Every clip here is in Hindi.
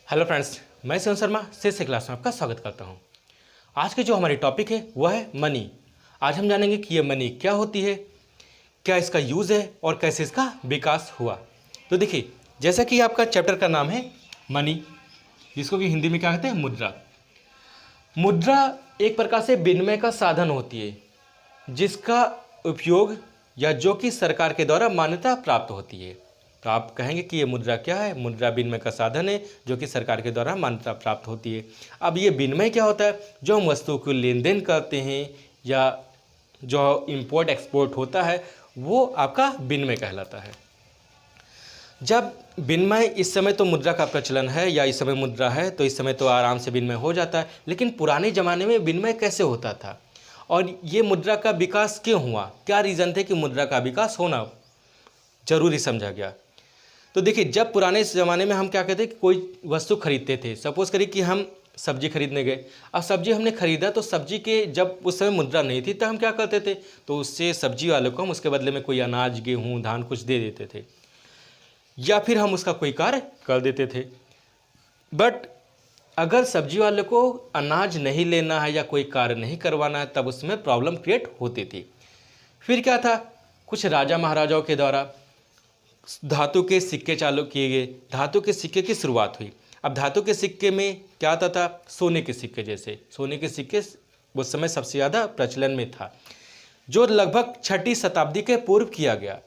हेलो फ्रेंड्स, मैं शिवन शर्मा शीर्ष क्लास में आपका स्वागत करता हूं। आज की जो हमारी टॉपिक है वह है मनी। आज हम जानेंगे कि ये मनी क्या होती है, क्या इसका यूज़ है और कैसे इसका विकास हुआ। तो देखिए, जैसा कि आपका चैप्टर का नाम है मनी, जिसको कि हिंदी में क्या कहते हैं, मुद्रा। मुद्रा एक प्रकार से विनिमय का साधन होती है, जिसका उपयोग या जो कि सरकार के द्वारा मान्यता प्राप्त होती है। तो आप कहेंगे कि ये मुद्रा क्या है? मुद्रा विनिमय का साधन है जो कि सरकार के द्वारा मान्यता प्राप्त होती है। अब ये विनिमय क्या होता है? जो हम वस्तु को लेन देन करते हैं या जो इंपोर्ट एक्सपोर्ट होता है वो आपका विनिमय कहलाता है। जब विनिमय, इस समय तो मुद्रा का प्रचलन है या इस समय मुद्रा है तो इस समय तो आराम से विनिमय हो जाता है, लेकिन पुराने ज़माने में विनिमय कैसे होता था और ये मुद्रा का विकास क्यों हुआ, क्या रीज़न थे कि मुद्रा का विकास होना जरूरी समझा गया। तो देखिए, जब पुराने ज़माने में हम क्या कहते कि कोई वस्तु खरीदते थे, सपोज़ करिए कि हम सब्जी खरीदने गए। अब सब्जी हमने खरीदा तो सब्जी के जब उस समय मुद्रा नहीं थी तो हम क्या करते थे, तो उससे सब्जी वालों को हम उसके बदले में कोई अनाज, गेहूँ, धान कुछ दे देते थे या फिर हम उसका कोई कार्य कर देते थे। बट अगर सब्जी वाले को अनाज नहीं लेना है या कोई कार्य नहीं करवाना है तब उसमें प्रॉब्लम क्रिएट होती थी। फिर क्या था, कुछ राजा महाराजाओं के द्वारा धातु के सिक्के चालू किए गए। धातु के सिक्के की शुरुआत हुई। अब धातु के सिक्के में क्या आता था, सोने के सिक्के। जैसे सोने के सिक्के उस समय सबसे ज़्यादा प्रचलन में था, जो लगभग 6ठी शताब्दी के पूर्व किया गया।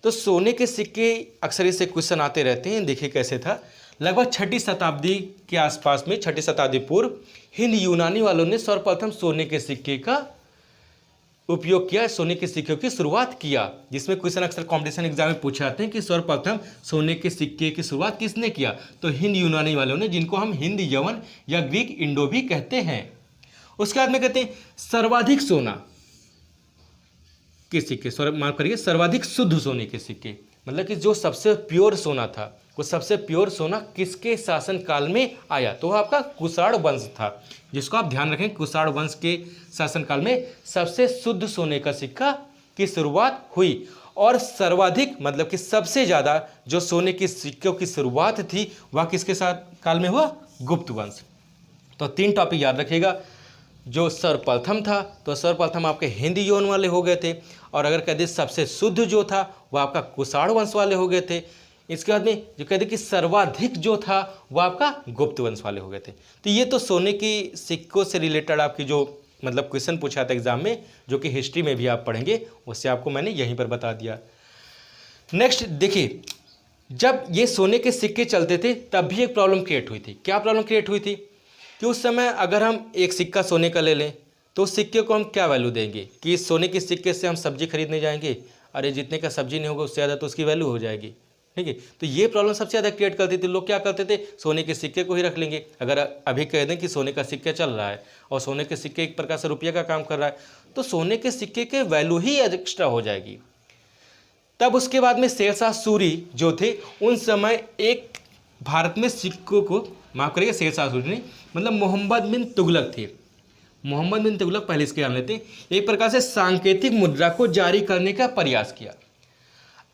तो सोने के सिक्के अक्सर इससे क्वेश्चन आते रहते हैं। देखिए कैसे था, लगभग 6ठी शताब्दी के आसपास में, 6ठी शताब्दी पूर्व, हिंद यूनानी वालों ने सर्वप्रथम सोने के सिक्के का उपयोग किया, सोने के सिक्कों की शुरुआत किया। जिसमें क्वेश्चन अक्सर कॉम्पिटिशन एग्जाम में पूछे जाते हैं कि सर्वप्रथम सोने के सिक्के की शुरुआत किसने किया, तो हिंद यूनानी वालों ने, जिनको हम हिंद यवन या ग्रीक इंडो भी कहते हैं। उसके बाद में कहते हैं सर्वाधिक सोना के सिक्के, माफ करिए, सर्वाधिक शुद्ध सोने के सिक्के, मतलब कि जो सबसे प्योर सोना था, वो सबसे प्योर सोना किसके शासन काल में आया, तो वह आपका कुषाण वंश था। जिसको आप ध्यान रखें, कुषाण वंश के शासनकाल में सबसे शुद्ध सोने का सिक्का की शुरुआत हुई। और सर्वाधिक, मतलब कि सबसे ज़्यादा जो सोने के सिक्कों की शुरुआत थी वह किसके साथ काल में हुआ, गुप्त वंश। तो 3 टॉपिक याद रखिएगा। जो सर्वप्रथम था तो सर्वप्रथम आपके हिंद यवन वाले हो गए थे, और अगर कह दें सबसे शुद्ध जो था वह आपका कुषाण वंश वाले हो गए थे। इसके बाद में जो कहते कि सर्वाधिक जो था वो आपका गुप्त वंश वाले हो गए थे। तो ये तो सोने की सिक्कों से रिलेटेड आपकी जो मतलब क्वेश्चन पूछा था एग्जाम में, जो कि हिस्ट्री में भी आप पढ़ेंगे, उससे आपको मैंने यहीं पर बता दिया। नेक्स्ट देखिए, जब ये सोने के सिक्के चलते थे तब भी एक प्रॉब्लम क्रिएट हुई थी। क्या प्रॉब्लम क्रिएट हुई थी कि उस समय अगर हम एक सिक्का सोने का ले लें तो उस सिक्के को हम क्या वैल्यू देंगे कि इस सोने के सिक्के से हम सब्जी खरीदने जाएंगे, अरे जितने का सब्जी नहीं होगा उससे ज़्यादा तो उसकी वैल्यू हो जाएगी, ठीक है। तो ये प्रॉब्लम सबसे ज़्यादा क्रिएट करती थी। लोग क्या करते थे, सोने के सिक्के को ही रख लेंगे। अगर अभी कह दें कि सोने का सिक्का चल रहा है और सोने के सिक्के एक प्रकार से रुपये का काम कर रहा है, तो सोने के सिक्के के वैल्यू ही एक्स्ट्रा हो जाएगी। तब उसके बाद में शेरशाह सूरी जो थे, उन समय एक भारत में सिक्कों को, माफ करिएगा, शेरशाह सूरी नहीं, मतलब मोहम्मद बिन तुगलक थे। मोहम्मद बिन तुगलक पहले इसके नाम लेते, एक प्रकार से सांकेतिक मुद्रा को जारी करने का प्रयास किया।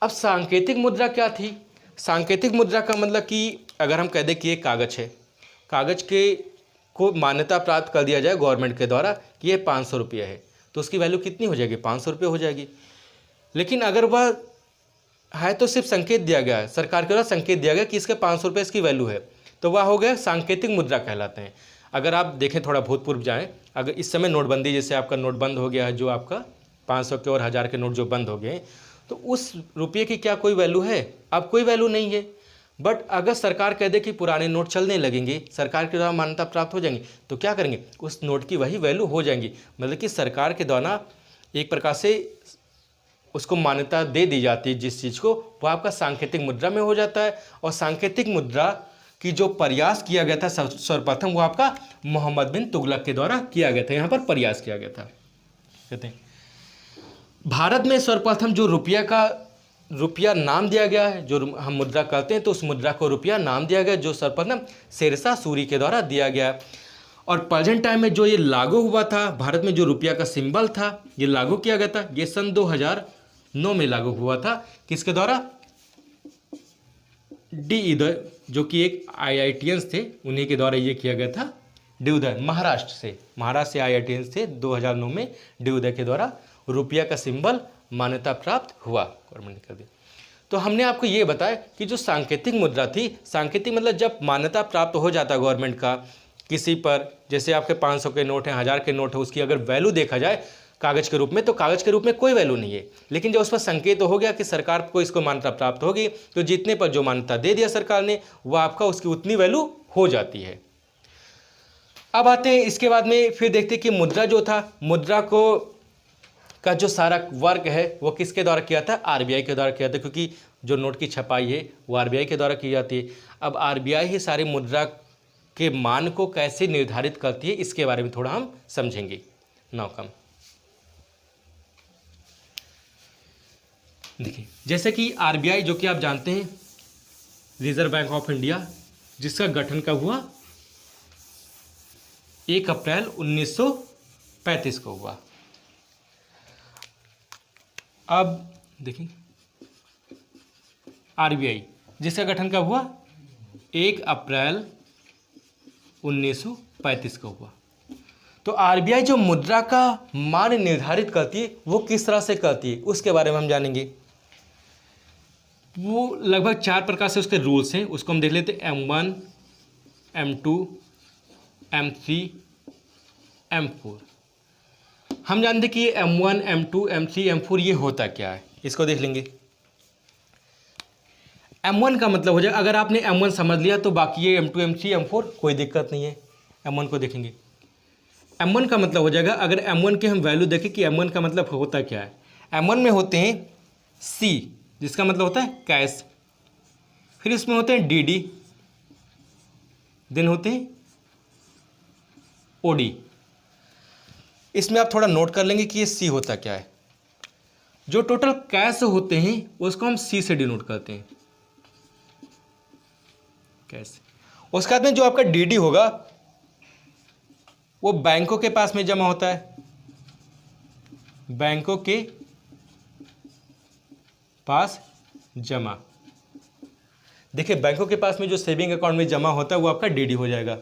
अब सांकेतिक मुद्रा क्या थी? सांकेतिक मुद्रा का मतलब कि अगर हम कह दें कि एक कागज़ है, कागज़ के को मान्यता प्राप्त कर दिया जाए गवर्नमेंट के द्वारा कि ये 500 रुपये है, तो उसकी वैल्यू कितनी हो जाएगी, 500 रुपये हो जाएगी। लेकिन अगर वह है तो सिर्फ संकेत दिया गया है, सरकार के द्वारा संकेत दिया गया कि इसके 500 रुपये इसकी वैल्यू है, तो वह हो गया सांकेतिक मुद्रा कहलाते हैं। अगर आप देखें, थोड़ा भूतपूर्व जाएं, अगर इस समय नोटबंदी, जैसे आपका नोट बंद हो गया है, जो आपका 500 के और 1000 के नोट जो बंद हो गए, तो उस रुपये की क्या कोई वैल्यू है? अब कोई वैल्यू नहीं है। बट अगर सरकार कह दे कि पुराने नोट चलने लगेंगे, सरकार के द्वारा मान्यता प्राप्त हो जाएंगे, तो क्या करेंगे, उस नोट की वही वैल्यू हो जाएंगी। मतलब कि सरकार के द्वारा एक प्रकार से उसको मान्यता दे दी जाती है जिस चीज़ को, वह आपका सांकेतिक मुद्रा में हो जाता है। और सांकेतिक मुद्रा की जो प्रयास किया गया था सर्वप्रथम, वो आपका मोहम्मद बिन तुगलक के द्वारा किया गया था। यहाँ पर प्रयास किया गया था। कहते हैं भारत में सर्वप्रथम जो रुपया नाम दिया गया है, जो हम मुद्रा करते हैं तो उस मुद्रा को रुपया नाम दिया गया, जो सर्वप्रथम शेरशाह सूरी के द्वारा दिया गया। और प्रेजेंट टाइम में जो ये लागू हुआ था, भारत में जो रुपया का सिंबल था ये लागू किया गया था, ये सन 2009 में लागू हुआ था। किसके द्वारा? डी उदय, जो कि एक IITians थे, उन्हीं के द्वारा ये किया गया था। डी उदय महाराष्ट्र से IITians थे। 2009 में डी उदय के द्वारा रुपया का सिंबल मान्यता प्राप्त हुआ, गवर्नमेंट ने कर दिया। तो हमने आपको ये बताया कि जो सांकेतिक मुद्रा थी, सांकेतिक मतलब जब मान्यता प्राप्त हो जाता है गवर्नमेंट का किसी पर, जैसे आपके 500 के नोट हैं, 1000 के नोट है, उसकी अगर वैल्यू देखा जाए कागज़ के रूप में, तो कागज़ के रूप में कोई वैल्यू नहीं है, लेकिन जब उस पर संकेत हो गया कि सरकार को इसको मान्यता प्राप्त होगी, तो जितने पर जो मान्यता दे दिया सरकार ने, वह आपका उसकी उतनी वैल्यू हो जाती है। अब आते हैं इसके बाद में, फिर देखते हैं कि मुद्रा जो था, मुद्रा को का जो सारा वर्क है वो किसके द्वारा किया था? RBI के द्वारा किया था, क्योंकि जो नोट की छपाई है वो RBI के द्वारा की जाती है। अब RBI ही सारी मुद्रा के मान को कैसे निर्धारित करती है, इसके बारे में थोड़ा हम समझेंगे। नौकम देखिए, जैसे कि RBI जो कि आप जानते हैं रिजर्व बैंक ऑफ इंडिया, जिसका गठन कब हुआ? 1 अप्रैल 1935 को हुआ। अब देखिए RBI जिसका गठन कब हुआ? 1 अप्रैल 1935 को हुआ। तो RBI जो मुद्रा का मान निर्धारित करती है वो किस तरह से करती है, उसके बारे में हम जानेंगे। वो लगभग 4 प्रकार से उसके रूल्स हैं, उसको हम देख लेते हैं। M1, M2, M3, M4। हम जानते हैं कि ये M1, M2, M3, M4 ये होता क्या है, इसको देख लेंगे। M1 का मतलब हो जाएगा, अगर आपने M1 समझ लिया तो बाकी ये M2, M3, M4 कोई दिक्कत नहीं है। M1 को देखेंगे। M1 का मतलब हो जाएगा, अगर M1 की हम वैल्यू देखें कि M1 का मतलब होता क्या है। M1 में होते हैं C, जिसका मतलब होता है कैश, फिर इसमें होते हैं DD, देन होते हैं OD। इसमें आप थोड़ा नोट कर लेंगे कि ये C होता क्या है। जो टोटल कैश होते हैं उसको हम C से डिनोट करते हैं, कैश। उसके बाद में जो आपका DD होगा वो बैंकों के पास में जमा होता है, बैंकों के पास जमा। देखिए, बैंकों के पास में जो सेविंग अकाउंट में जमा होता है वो आपका DD हो जाएगा।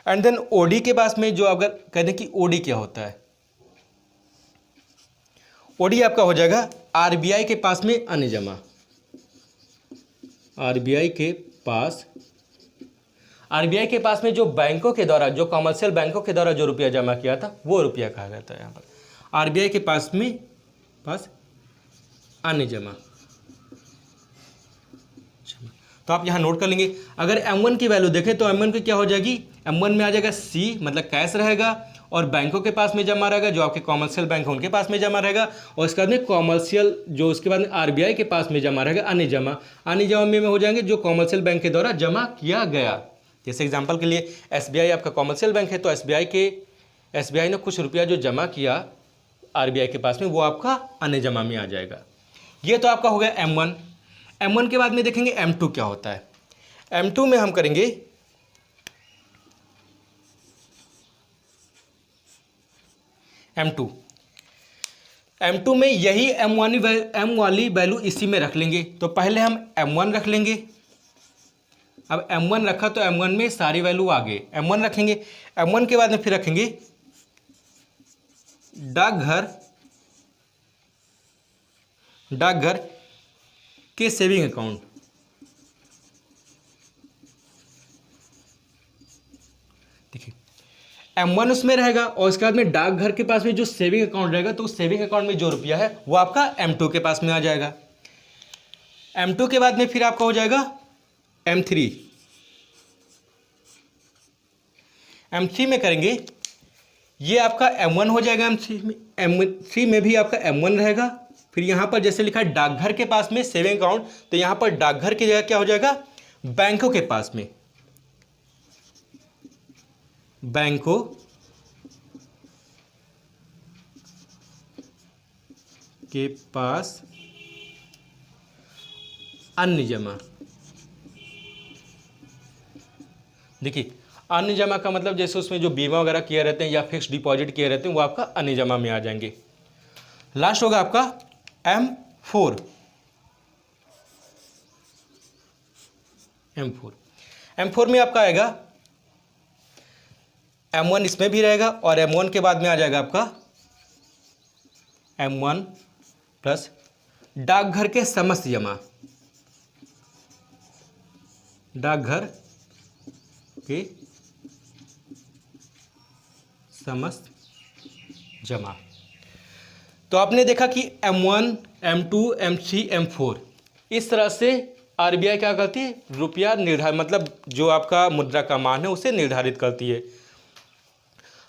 एंड देन OD के पास में, जो अगर कह दें कि OD क्या होता है, OD आपका हो जाएगा RBI के पास में अन्य जमा। RBI के पास में जो बैंकों के द्वारा, जो कमर्शियल बैंकों के द्वारा जो रुपया जमा किया था वो रुपया कहा जाता है यहाँ पर। RBI के पास अन्य जमा। तो आप यहाँ नोट कर लेंगे। अगर M1 की वैल्यू देखें तो M1 की क्या हो जाएगी? M1 में आ जाएगा C, मतलब कैश रहेगा, और बैंकों के पास में जमा रहेगा, जो आपके कॉमर्शियल बैंक है उनके पास में जमा रहेगा, और इसके बाद में कॉमर्शियल, जो उसके बाद में RBI के पास में जमा रहेगा अन्य जमा। अन्य जमा में हो जाएंगे जो कॉमर्शियल बैंक के द्वारा जमा किया गया। जैसे एग्जाम्पल के लिए SBI आपका कॉमर्शियल बैंक है, तो SBI ने कुछ रुपया जो जमा किया RBI के पास में, वो आपका अन्य जमा में आ जाएगा। ये तो आपका हो गया M1। M1 के बाद में देखेंगे M2 क्या होता है। M2 में हम करेंगे M2 में यही M वाली वैल्यू इसी में रख लेंगे। तो पहले हम M1 रख लेंगे। अब M1 रखा तो M1 में सारी वैल्यू आ गई, M1 रखेंगे। M1 के बाद में फिर रखेंगे डाकघर के सेविंग अकाउंट। देखिए, M1 उसमें रहेगा, और इसके बाद में डाकघर के पास में जो सेविंग अकाउंट रहेगा, तो उस सेविंग अकाउंट में जो रुपया है वो आपका M2 के पास में आ जाएगा। M2 के बाद में फिर आपका हो जाएगा M3। M3 में करेंगे, ये आपका M1 हो जाएगा। M3 में भी आपका M1 रहेगा। फिर यहाँ पर जैसे लिखा है डाकघर के पास में सेविंग अकाउंट, तो यहाँ पर डाकघर की जगह क्या हो जाएगा? बैंकों के पास में, बैंकों के पास अन्य जमा। देखिए, अन्य जमा का मतलब जैसे उसमें जो बीमा वगैरह किए रहते हैं या फिक्स डिपॉजिट किए रहते हैं, वो आपका अन्य जमा में आ जाएंगे। लास्ट होगा आपका M4। M4 में आपका आएगा M1, इसमें भी रहेगा, और M1 के बाद में आ जाएगा आपका M1 प्लस डाकघर के समस्त जमा, डाकघर के समस्त जमा। तो आपने देखा कि M1, M2, M3, M4 इस तरह से आरबीआई क्या करती है, रुपया निर्धारित, मतलब जो आपका मुद्रा का मान है उसे निर्धारित करती है।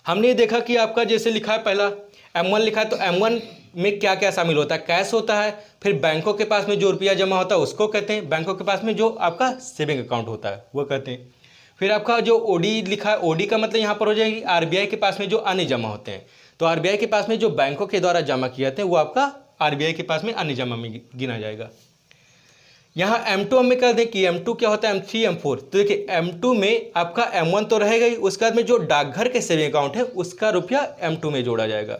हमने देखा कि आपका जैसे लिखा है, पहला M1 लिखा है, तो M1 में क्या क्या शामिल होता है, कैश होता है, फिर बैंकों के पास में जो रुपया जमा होता है उसको कहते हैं, बैंकों के पास में जो आपका सेविंग अकाउंट होता है वो कहते हैं। फिर आपका जो ओडी लिखा है, ओडी का मतलब यहाँ पर हो जाएगी आरबीआई के पास में जो अन्य जमा होते हैं, तो आरबीआई के पास में जो बैंकों के द्वारा जमा किए जाते हैं वो आपका आरबीआई के पास में अन्य जमा में गिना जाएगा। यहाँ M2 में कर दें कि M2 क्या होता है, M3, M4, तो देखिए M2 में आपका M1 तो रहेगा ही, उसके बाद में जो डाकघर के सेविंग अकाउंट है उसका रुपया M2 में जोड़ा जाएगा।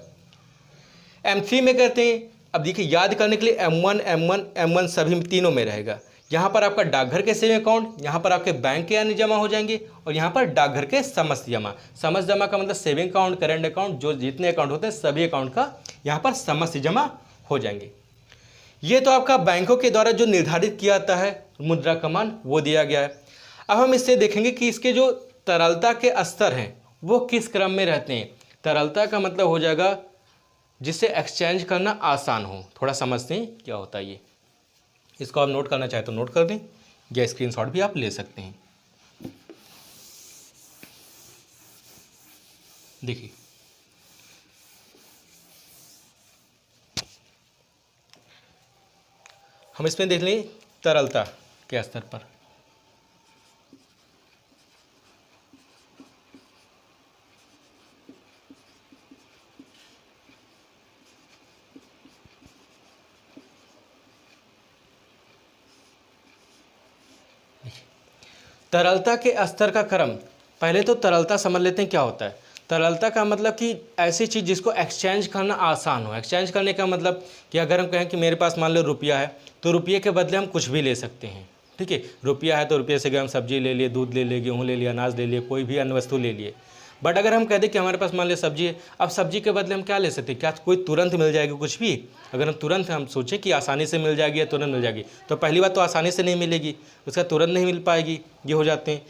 M3 में करते हैं, अब देखिए याद करने के लिए M1 सभी तीनों में रहेगा। यहाँ पर आपका डाकघर के सेविंग अकाउंट, यहाँ पर आपके बैंक के अन्य जमा हो जाएंगे, और यहाँ पर डाकघर के समस्त जमा। समस्त जमा का मतलब सेविंग अकाउंट, करेंट अकाउंट, जो जितने अकाउंट होते हैं सभी अकाउंट का यहाँ पर समस्त जमा हो जाएंगे। ये तो आपका बैंकों के द्वारा जो निर्धारित किया जाता है मुद्रा का मान वो दिया गया है। अब हम इससे देखेंगे कि इसके जो तरलता के स्तर हैं वो किस क्रम में रहते हैं। तरलता का मतलब हो जाएगा जिससे एक्सचेंज करना आसान हो। थोड़ा समझते हैं क्या होता है ये। इसको आप नोट करना चाहे तो नोट कर दें, या स्क्रीनशॉट भी आप ले सकते हैं। देखिए हम इसमें देख लें तरलता के स्तर पर। तरलता के स्तर का क्रम, पहले तो तरलता समझ लेते हैं क्या होता है। तरलता का मतलब कि ऐसी चीज़ जिसको एक्सचेंज करना आसान हो। एक्सचेंज करने का मतलब कि अगर हम कहें कि मेरे पास मान लो रुपया है, तो रुपये के बदले हम कुछ भी ले सकते हैं। ठीक है, रुपया है तो रुपये से हम सब्जी ले लिए, दूध ले लिए, गेहूँ ले लिया, अनाज ले लिए, कोई भी अन्य वस्तु ले लिए। बट अगर हम कह दें कि हमारे पास मान लो सब्जी है, अब सब्जी के बदले हम क्या ले सकते हैं, क्या कोई तुरंत मिल जाएगी कुछ भी। अगर हम तुरंत हम सोचें कि आसानी से मिल जाएगी या तुरंत मिल जाएगी, तो पहली बात तो आसानी से नहीं मिलेगी, उसका तुरंत नहीं मिल पाएगी, ये हो जाते हैं।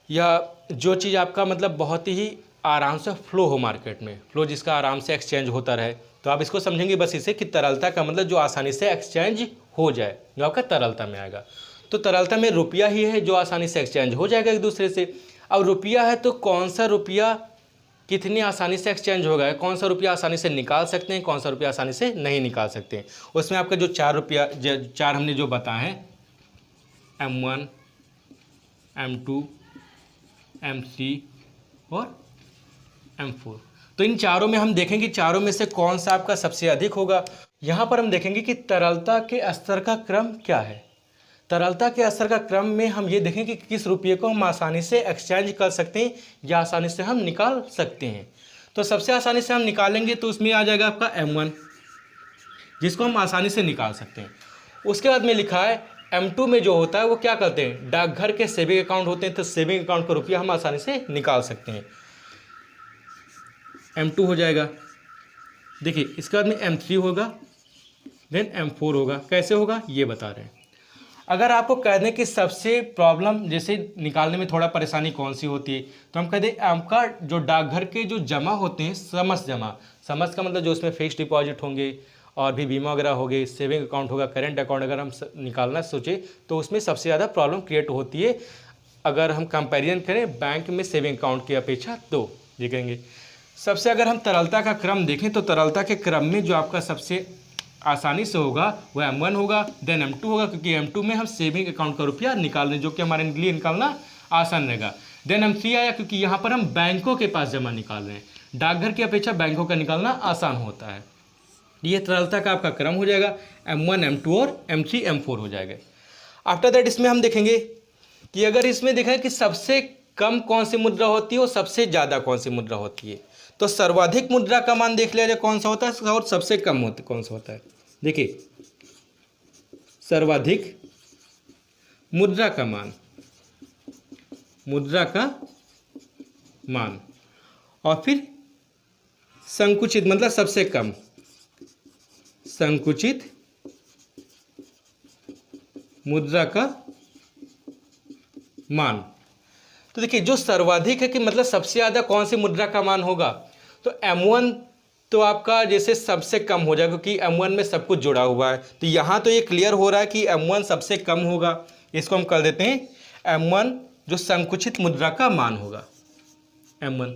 या जो चीज़ आपका मतलब बहुत ही आराम से फ्लो हो मार्केट में, फ्लो जिसका आराम से एक्सचेंज होता रहे, तो आप इसको समझेंगे बस इसे कि तरलता का मतलब जो आसानी से एक्सचेंज हो जाए, जो आपका तरलता में आएगा। तो तरलता में रुपया ही है जो आसानी से एक्सचेंज हो जाएगा एक दूसरे से। अब रुपया है तो कौन सा रुपया कितनी आसानी से एक्सचेंज होगा, कौन सा रुपया आसानी से निकाल सकते हैं, कौन सा रुपया आसानी से नहीं निकाल सकते हैं। उसमें आपका जो चार रुपया, चार हमने जो बताए हैं, M1, M2, M3 और M4, तो इन चारों में हम देखेंगे चारों में से कौन सा आपका सबसे अधिक होगा। यहाँ पर हम देखेंगे कि तरलता के स्तर का क्रम क्या है। तरलता के स्तर का क्रम में हम ये देखेंगे कि किस रुपये को हम आसानी से एक्सचेंज कर सकते हैं या आसानी से हम निकाल सकते हैं। तो सबसे आसानी से हम निकालेंगे तो उसमें आ जाएगा आपका M1, जिसको हम आसानी से निकाल सकते हैं। उसके बाद में लिखा है M2 में जो होता है वो क्या करते हैं, डाकघर के सेविंग अकाउंट होते हैं, तो सेविंग अकाउंट का रुपया हम आसानी से निकाल सकते हैं। M2 हो जाएगा। देखिए इसके बाद में M3 होगा, देन M4 होगा। कैसे होगा ये बता रहे हैं। अगर आपको कह दें कि सबसे प्रॉब्लम जैसे निकालने में थोड़ा परेशानी कौन सी होती है, तो हम कह दें आपका जो डाकघर के जो जमा होते हैं, समस्त जमा, समस्त का मतलब जो उसमें फिक्स डिपॉजिट होंगे और भी बीमा वगैरह हो गए, सेविंग अकाउंट होगा, करेंट अकाउंट, अगर हम निकालना सोचें तो उसमें सबसे ज़्यादा प्रॉब्लम क्रिएट होती है अगर हम कंपेरिजन करें बैंक में सेविंग अकाउंट की अपेक्षा। तो ये कहेंगे सबसे, अगर हम तरलता का क्रम देखें तो तरलता के क्रम में जो आपका सबसे आसानी से होगा वो M1 होगा, देन M2 होगा, क्योंकि M2 में हम सेविंग अकाउंट का रुपया निकाल रहे हैं जो कि हमारे लिए निकालना आसान रहेगा। देन M3 आया क्योंकि यहाँ पर हम बैंकों के पास जमा निकाल रहे हैं, डाकघर की अपेक्षा बैंकों का निकालना आसान होता है। ये तरलता का आपका क्रम हो जाएगा, M1, M2 और M3, M4 हो जाएगा। आफ्टर दैट इसमें हम देखेंगे कि अगर इसमें देखें कि सबसे कम कौन सी मुद्रा होती है और सबसे ज़्यादा कौन सी मुद्रा होती है, तो सर्वाधिक मुद्रा का मान देख लिया जाए कौन सा होता है और सबसे कम कौन सा होता है। देखिए सर्वाधिक मुद्रा का मान मुद्रा का मान, और फिर संकुचित मतलब सबसे कम, संकुचित मुद्रा का मान। तो देखिए जो सर्वाधिक है कि मतलब सबसे ज़्यादा कौन सी मुद्रा का मान होगा, तो M1 तो आपका जैसे सबसे कम हो जाएगा क्योंकि M1 में सब कुछ जुड़ा हुआ है। तो यहाँ तो ये क्लियर हो रहा है कि M1 सबसे कम होगा, इसको हम कर देते हैं M1 जो संकुचित मुद्रा का मान होगा M1।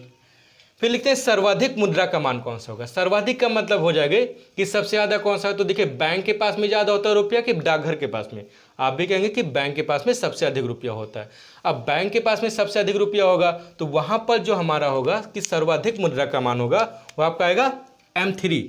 फिर लिखते हैं सर्वाधिक मुद्रा का मान कौन सा होगा। सर्वाधिक का मतलब हो जाएगा कि सबसे ज़्यादा कौन सा है, तो देखिए बैंक के पास में ज़्यादा होता है रुपया कि डाकघर के पास में। आप भी कहेंगे कि बैंक के पास में सबसे अधिक रुपया होता है। अब बैंक के पास में सबसे अधिक रुपया होगा तो वहाँ पर जो हमारा होगा कि सर्वाधिक मुद्रा का मान होगा वो आपका आएगा M3।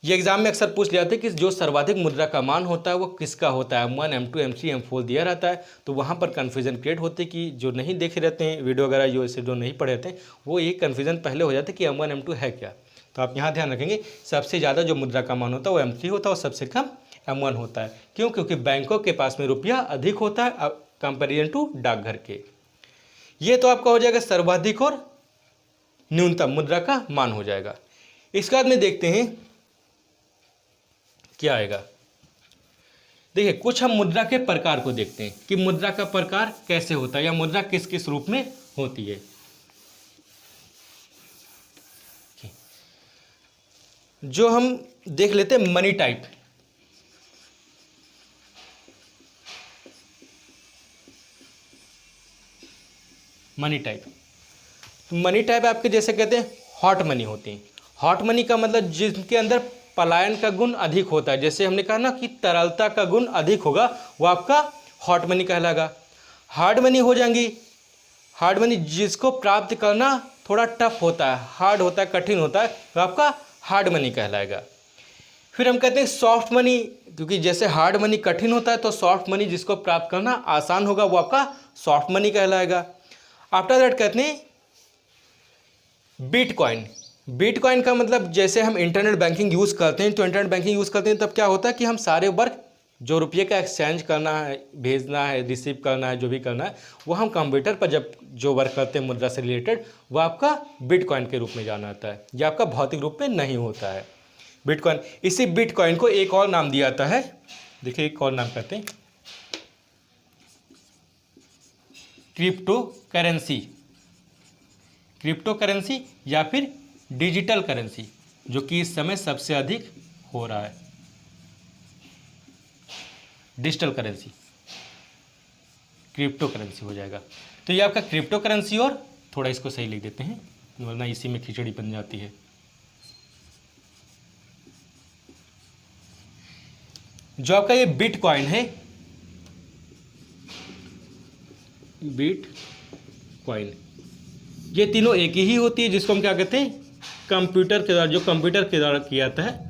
ये एग्जाम में अक्सर पूछ लिया था कि जो सर्वाधिक मुद्रा का मान होता है वो किसका होता है, M1, M2, M3, M4 दिया रहता है। तो वहाँ पर कन्फ्यूजन क्रिएट होती है कि जो नहीं देखे रहते हैं वीडियो वगैरह, जो नहीं पढ़े रहते हैं, वो ये कन्फ्यूजन पहले हो जाता है कि M1, M2 है क्या। तो आप यहाँ ध्यान रखेंगे सबसे ज़्यादा जो मुद्रा का मान होता है वो M3 होता है और सबसे कम M1 होता है। क्यों? क्योंकि बैंकों के पास में रुपया अधिक होता है कंपेरिजन टू डाकघर के। ये तो आपका हो जाएगा सर्वाधिक और न्यूनतम मुद्रा का मान हो जाएगा। इसके बाद में देखते हैं क्या आएगा। देखिए कुछ हम मुद्रा के प्रकार को देखते हैं कि मुद्रा का प्रकार कैसे होता है या मुद्रा किस किस रूप में होती है। जो हम देख लेते हैं मनी टाइप। मनी टाइप, तो मनी टाइप आपके जैसे कहते हैं हॉट मनी होती है। हॉट मनी का मतलब जिनके अंदर पलायन का गुण अधिक होता है, जैसे हमने कहा ना कि तरलता का गुण अधिक होगा, वो आपका हॉट मनी कहलाएगा। हार्ड मनी हो जाएंगी। हार्ड मनी जिसको प्राप्त करना थोड़ा टफ होता है, हार्ड होता है, कठिन होता है, वो आपका हार्ड मनी कहलाएगा। फिर हम कहते हैं सॉफ्ट मनी, क्योंकि जैसे हार्ड मनी कठिन होता है तो सॉफ्ट मनी जिसको प्राप्त करना आसान होगा वो आपका सॉफ्ट मनी कहलाएगा। आफ्टर दैट कहते हैं बिटकॉइन। बिटकॉइन का मतलब जैसे हम इंटरनेट बैंकिंग यूज़ करते हैं, तो इंटरनेट बैंकिंग यूज़ करते हैं तब क्या होता है कि हम सारे वर्क जो रुपये का एक्सचेंज करना है, भेजना है, रिसीव करना है, जो भी करना है, वो हम कंप्यूटर पर जब जो वर्क करते हैं मुद्रा से रिलेटेड, वो आपका बिटकॉइन के रूप में जाना जाता है। यह आपका भौतिक रूप में नहीं होता है बिटकॉइन। इसी बिटकॉइन को एक और नाम दिया जाता है, देखिए एक और नाम कहते हैं क्रिप्टो करेंसी। क्रिप्टो करेंसी या फिर डिजिटल करेंसी, जो कि इस समय सबसे अधिक हो रहा है। डिजिटल करेंसी, क्रिप्टो करेंसी हो जाएगा। तो ये आपका क्रिप्टो करेंसी, और थोड़ा इसको सही लिख देते हैं वरना इसी में खिचड़ी बन जाती है। जो आपका ये बिटकॉइन है, बिटकॉइन, ये तीनों एक ही होती है, जिसको हम क्या कहते हैं कंप्यूटर के द्वारा, जो कंप्यूटर के द्वारा किया जाता है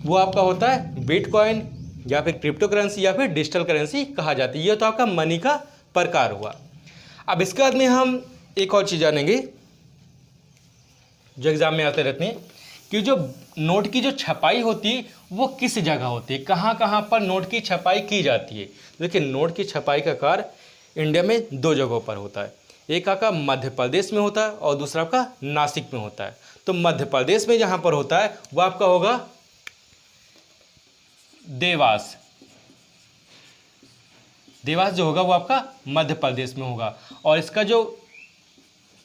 वो आपका होता है बिटकॉइन या फिर क्रिप्टो करेंसी या फिर डिजिटल करेंसी कहा जाती है। ये तो आपका मनी का प्रकार हुआ। अब इसके बाद में हम एक और चीज़ जानेंगे जो एग्जाम में आते रहते हैं कि जो नोट की जो छपाई होती है वो किस जगह होती है, कहाँ कहाँ पर नोट की छपाई की जाती है। देखिए नोट की छपाई का कार्य इंडिया में दो जगहों पर होता है। एक आपका मध्य प्रदेश में होता है और दूसरा आपका नासिक में होता है। तो मध्य प्रदेश में जहाँ पर होता है वो आपका होगा देवास। देवास जो होगा वो आपका मध्य प्रदेश में होगा। और इसका जो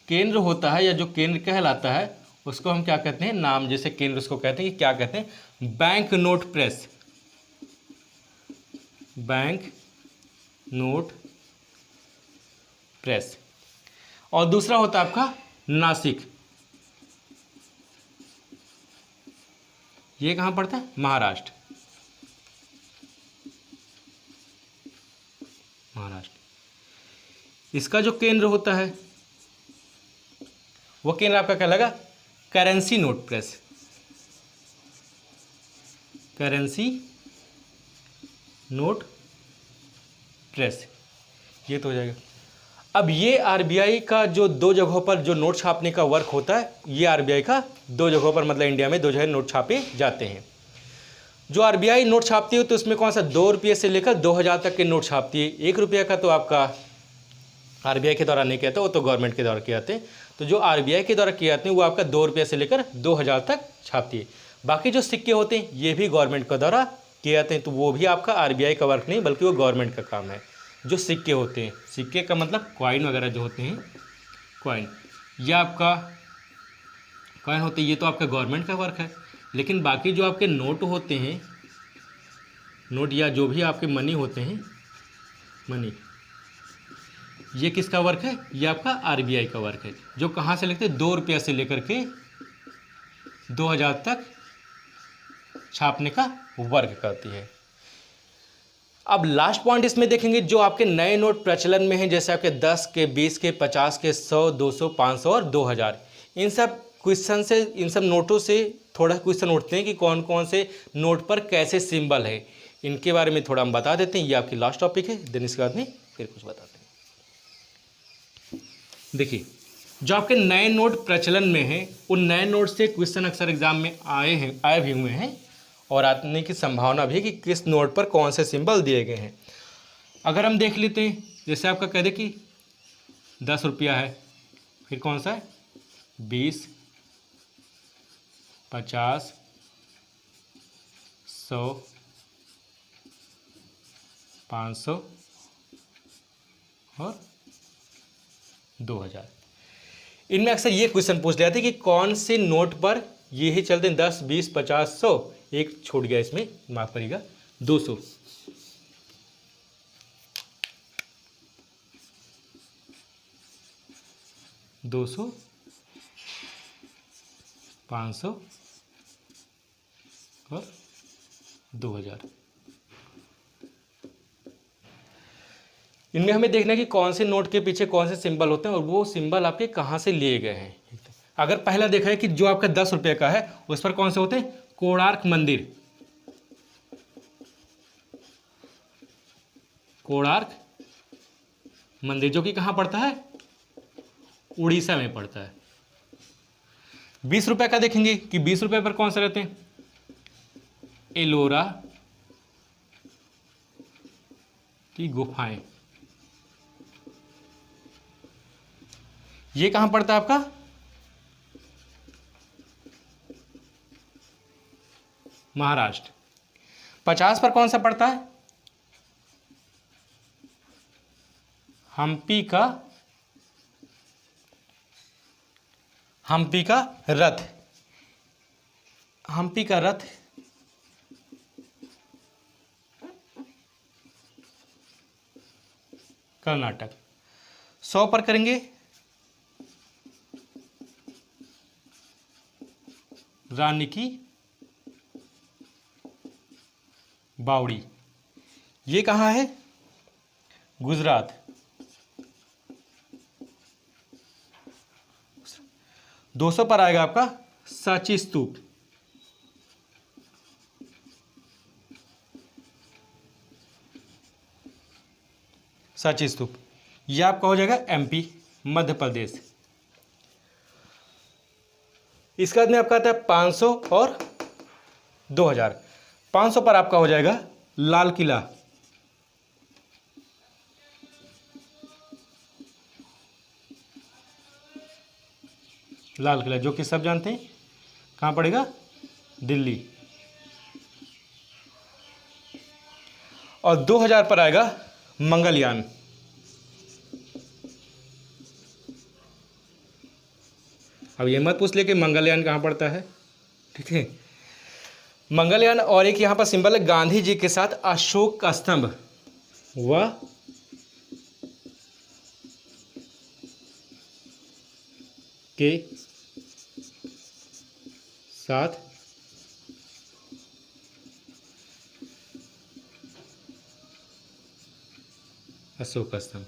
केंद्र होता है या जो केंद्र कहलाता है उसको हम क्या कहते हैं, नाम जैसे केंद्र उसको कहते हैं कि क्या कहते हैं, bank note press. Bank note press. और दूसरा होता है आपका नासिक। ये कहाँ पड़ता है, महाराष्ट्र। महाराष्ट्र। इसका जो केंद्र होता है वो केंद्र आपका क्या लगा, currency note press. Currency note press, ये तो हो जाएगा। अब ये आरबीआई का जो दो जगहों पर जो नोट छापने का वर्क होता है, ये आरबीआई का दो जगहों पर मतलब इंडिया में दो जगह नोट छापे जाते हैं। जो आरबीआई नोट छापती है तो उसमें कौन सा 2 रुपये से लेकर 2000 तक के नोट छापती है। 1 रुपये का तो आपका आरबीआई के द्वारा नहीं किया जाता, वो तो गवर्नमेंट के द्वारा किए जाते हैं। तो जो आरबीआई के द्वारा किए जाते हैं वो आपका 2 रुपये से लेकर 2000 तक छापती है। बाकी जो सिक्के होते हैं ये भी गवर्नमेंट के द्वारा किए जाते हैं, तो वो भी आपका आरबीआई का वर्क नहीं बल्कि वो गवर्नमेंट का काम है। जो सिक्के होते हैं, सिक्के का मतलब कॉइन वगैरह जो होते हैं, कॉइन, ये आपका कॉइन होते हैं, ये तो आपका गवर्नमेंट का वर्क है। लेकिन बाकी जो आपके नोट होते हैं, नोट या जो भी आपके मनी होते हैं, मनी, ये किसका वर्क है? ये आपका आरबीआई का वर्क है, जो कहाँ से लिखते हैं? 2 रुपया से लेकर के 2000 तक छापने का वर्क करती है। अब लास्ट पॉइंट इसमें देखेंगे, जो आपके नए नोट प्रचलन में हैं, जैसे आपके 10 के, 20 के, 50 के, 100, 200, 500 और 2000, इन सब क्वेश्चन से, इन सब नोटों से थोड़ा क्वेश्चन उठते हैं कि कौन कौन से नोट पर कैसे सिंबल है। इनके बारे में थोड़ा हम बता देते हैं। ये आपकी लास्ट टॉपिक है, देन इसके बाद में फिर कुछ बताते हैं। देखिए, जो आपके नए नोट प्रचलन में हैं उन नए नोट से क्वेश्चन अक्सर एग्जाम में आए भी हुए हैं और आने की संभावना भी है कि किस नोट पर कौन से सिंबल दिए गए हैं। अगर हम देख लेते हैं, जैसे आपका कह दे कि 10 रुपया है, फिर कौन सा है? 20, 50, 100, 500 और 2000। इनमें अक्सर ये क्वेश्चन पूछ लिया था कि कौन से नोट पर ये ही चलते हैं 10, 20, 50, 100, एक छूट गया इसमें, माफ करिएगा, 200। 200, 500 और 2000। इनमें हमें देखना है कि कौन से नोट के पीछे कौन से सिंबल होते हैं और वो सिंबल आपके कहाँ से लिए गए हैं। अगर पहला देखा है कि जो आपका 10 रुपये का है उस पर कौन से होते हैं? कोणार्क मंदिर, कोणार्क मंदिर, जो कि कहाँ पड़ता है? उड़ीसा में पड़ता है। 20 रुपये का देखेंगे कि 20 रुपये पर कौन से रहते हैं? एलोरा की गुफाएं, ये कहां पड़ता है आपका? महाराष्ट्र। 50 पर कौन सा पड़ता है? हम्पी का रथ, हम्पी का रथ कर्नाटक। 100 पर करेंगे रानी की बावड़ी, ये कहाँ है? गुजरात। 200 पर आएगा आपका सांची स्तूप, सांची स्तूप, ये आपका हो जाएगा एमपी, मध्य प्रदेश। इसके बाद में आपका आता है 500 और 2000। 500 पर आपका हो जाएगा लाल किला, लाल किला जो कि सब जानते हैं कहाँ पड़ेगा? दिल्ली। और 2000 पर आएगा मंगलयान, अब ये मत पूछ ले कि मंगलयान कहाँ पड़ता है, ठीक है? मंगलयान। और एक यहाँ पर सिंबल है गांधी जी के साथ अशोक का स्तंभ, वह के साथ अशोक स्तंभ।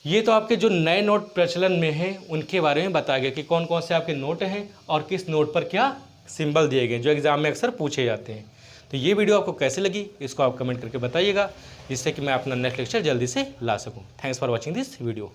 ये तो आपके जो नए नोट प्रचलन में हैं उनके बारे में बताया गया कि कौन कौन से आपके नोट हैं और किस नोट पर क्या सिंबल दिए गए जो एग्जाम में अक्सर पूछे जाते हैं। तो ये वीडियो आपको कैसे लगी इसको आप कमेंट करके बताइएगा, जिससे कि मैं अपना नेक्स्ट लेक्चर जल्दी से ला सकूं। Thanks for watching this video.